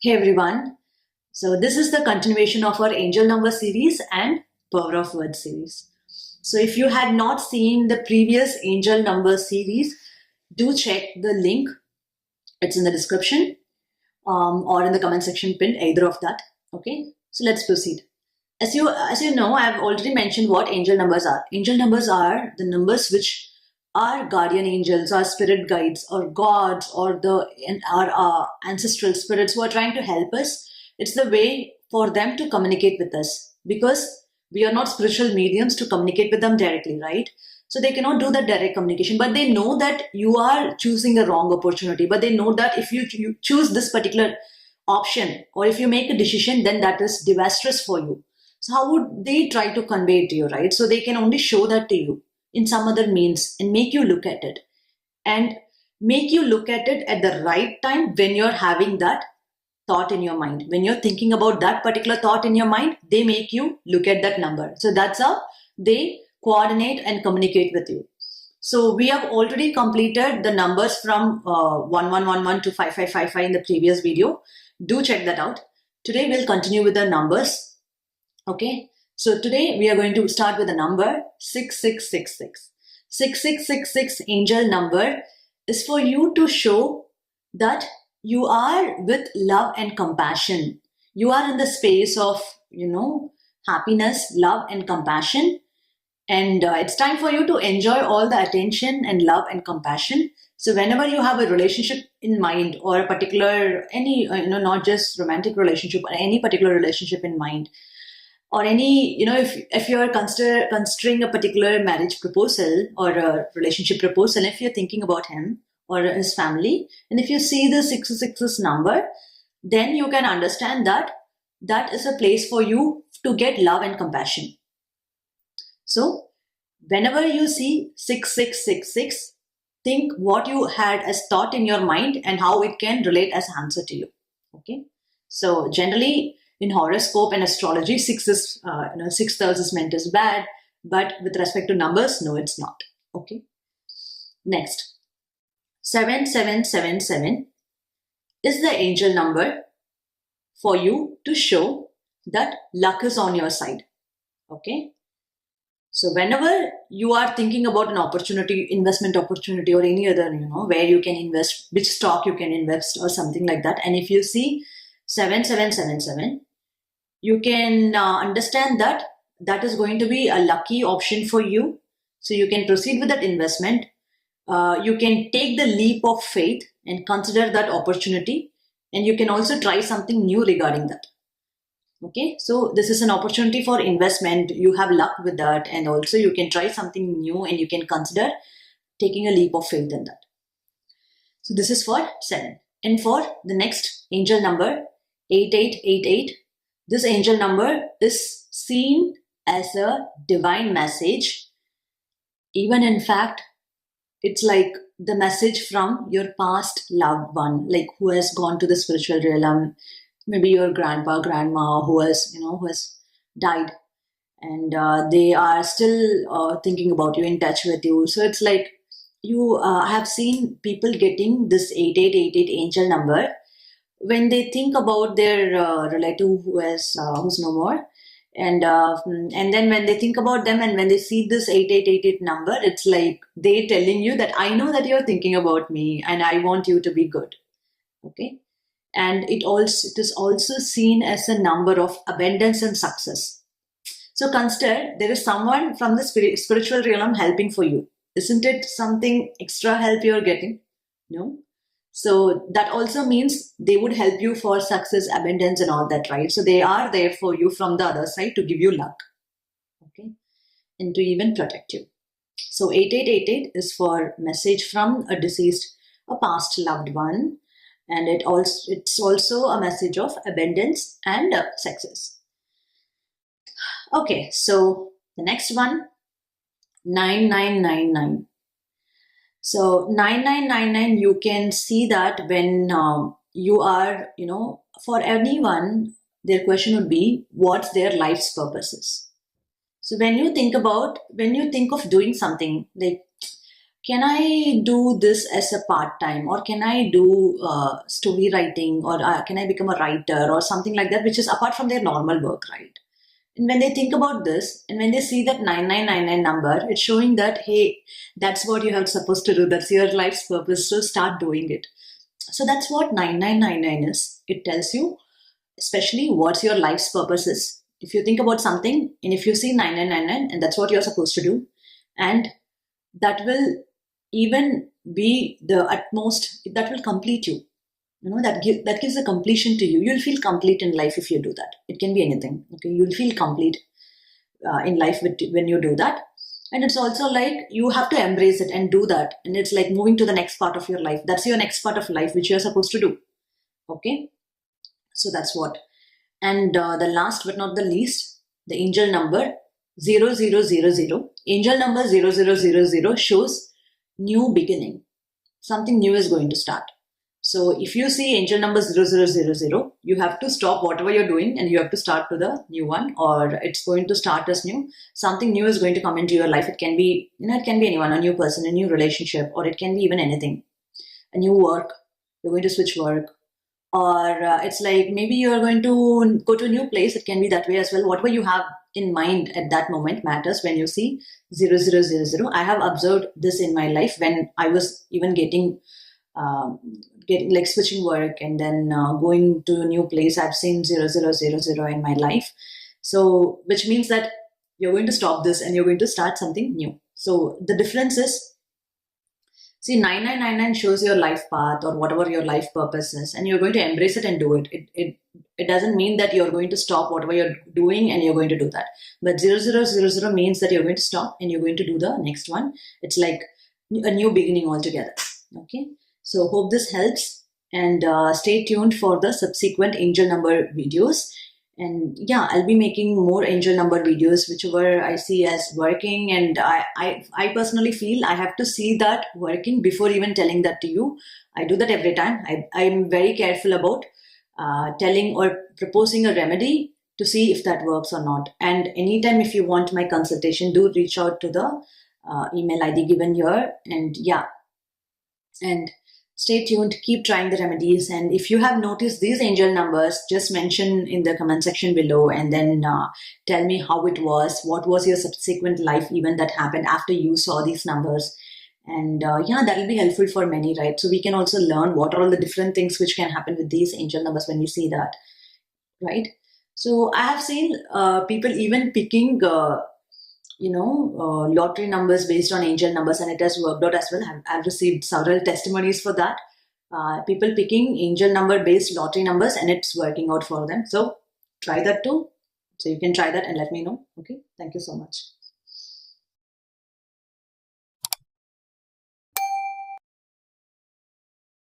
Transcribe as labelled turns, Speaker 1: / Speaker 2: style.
Speaker 1: Hey everyone. So this is the continuation of our angel number series and power of words series. So if you had not seen the previous angel number series, do check the link. It's in the description or in the comment section pinned, either of that. Okay. So let's proceed. As you know, I've already mentioned what angel numbers are. Angel numbers are the numbers which our guardian angels, our spirit guides, or gods, or our ancestral spirits who are trying to help us. It's the way for them to communicate with us, because we are not spiritual mediums to communicate with them directly, right? So they cannot do that direct communication, but they know that you are choosing a wrong opportunity. But they know that if you choose this particular option, or if you make a decision, then that is disastrous for you. So how would they try to convey it to you, right? So they can only show that to you in some other means and make you look at it, and make you look at it at the right time when you're having that thought in your mind. When you're thinking about that particular thought in your mind, they make you look at that number. So that's how they coordinate and communicate with you. So we have already completed the numbers from 1111 to 5555 in the previous video. Do check that out. Today we'll continue with the numbers. Okay. So today we are going to start with the number 6666. 6666 angel number is for you to show that you are with love and compassion. You are in the space of, happiness, love and compassion. And it's time for you to enjoy all the attention and love and compassion. So whenever you have a relationship in mind, or a particular, not just romantic relationship, or any particular relationship in mind, or any, if you're considering a particular marriage proposal or a relationship proposal, if you're thinking about him or his family, and if you see the 666 number, then you can understand that that is a place for you to get love and compassion. So whenever you see 6666, think what you had as thought in your mind and how it can relate as answer to you. Okay. So generally, in horoscope and astrology, 6 is, 6 is meant as bad, but with respect to numbers, no, it's not. Okay. Next, 7777 is the angel number for you to show that luck is on your side. Okay. So whenever you are thinking about an opportunity, investment opportunity, or any other, where you can invest, which stock you can invest or something like that, and if you see 7777, you can understand that that is going to be a lucky option for you. So you can proceed with that investment. You can take the leap of faith and consider that opportunity. And you can also try something new regarding that. Okay, so this is an opportunity for investment. You have luck with that. And also you can try something new and you can consider taking a leap of faith in that. So this is for 7. And for the next angel number, 8888, this angel number is seen as a divine message. Even in fact, it's like the message from your past loved one, like who has gone to the spiritual realm, maybe your grandpa, grandma, who has died, and they are still thinking about you, in touch with you. So it's like you have seen people getting this 8888 angel number when they think about their relative who's no more, and then when they think about them and when they see this 8888 number, it's like they telling you that I know that you're thinking about me and I want you to be good. Okay, and it is also seen as a number of abundance and success. So consider there is someone from the spiritual realm helping for you. Isn't it something extra help you're getting? No. So that also means they would help you for success, abundance and all that, right? So they are there for you from the other side to give you luck, okay, and to even protect you. So 8888 is for message from a deceased, a past loved one, and it's also a message of abundance and success. Okay, so the next one, 9999. So 9999, you can see that when you are, for anyone, their question would be, what's their life's purposes? So when you think of doing something, like can I do this as a part-time, or can I do story writing, or can I become a writer or something like that, which is apart from their normal work, right? And when they think about this, and when they see that 9999 number, it's showing that, hey, that's what you have supposed to do. That's your life's purpose. So start doing it. So that's what 9999 is. It tells you, especially what's your life's purpose is. If you think about something, and if you see 9999, and that's what you're supposed to do, and that will even be the utmost, that will complete you. That gives a completion to you. You'll feel complete in life if you do that. It can be anything. Okay, you'll feel complete in life when you do that. And it's also like you have to embrace it and do that. And it's like moving to the next part of your life. That's your next part of life which you're supposed to do. Okay, so that's what. And the last but not the least, the angel number 0000. Angel number 0000 shows new beginning. Something new is going to start. So if you see angel number 0000, you have to stop whatever you're doing and you have to start to the new one, or it's going to start as new. Something new is going to come into your life. It can be, it can be anyone, a new person, a new relationship, or it can be even anything. A new work, you're going to switch work, or it's like maybe you're going to go to a new place. It can be that way as well. Whatever you have in mind at that moment matters when you see 0000. I have observed this in my life when I was even getting like switching work and then going to a new place. I've seen 0000 in my life. So which means that you're going to stop this and you're going to start something new. So the difference is, see, 9999 shows your life path or whatever your life purpose is, and you're going to embrace it and do it. It doesn't mean that you're going to stop whatever you're doing and you're going to do that. But 0000 means that you're going to stop and you're going to do the next one. It's like a new beginning altogether. Okay. So hope this helps, and stay tuned for the subsequent angel number videos. And yeah, I'll be making more angel number videos, whichever I see as working. And I personally feel I have to see that working before even telling that to you. I do that every time. I'm very careful about telling or proposing a remedy to see if that works or not. And anytime if you want my consultation, do reach out to the email ID given here. And yeah, and stay tuned, keep trying the remedies. And if you have noticed these angel numbers, just mention in the comment section below, and then tell me how it was. What was your subsequent life event that happened after you saw these numbers? And yeah, that will be helpful for many, right? So we can also learn what are all the different things which can happen with these angel numbers when we see that, right? So I have seen people even picking lottery numbers based on angel numbers, and it has worked out as well. I've received several testimonies for that. People picking angel number based lottery numbers, and it's working out for them. So try that too. So you can try that and let me know. Okay. Thank you so much.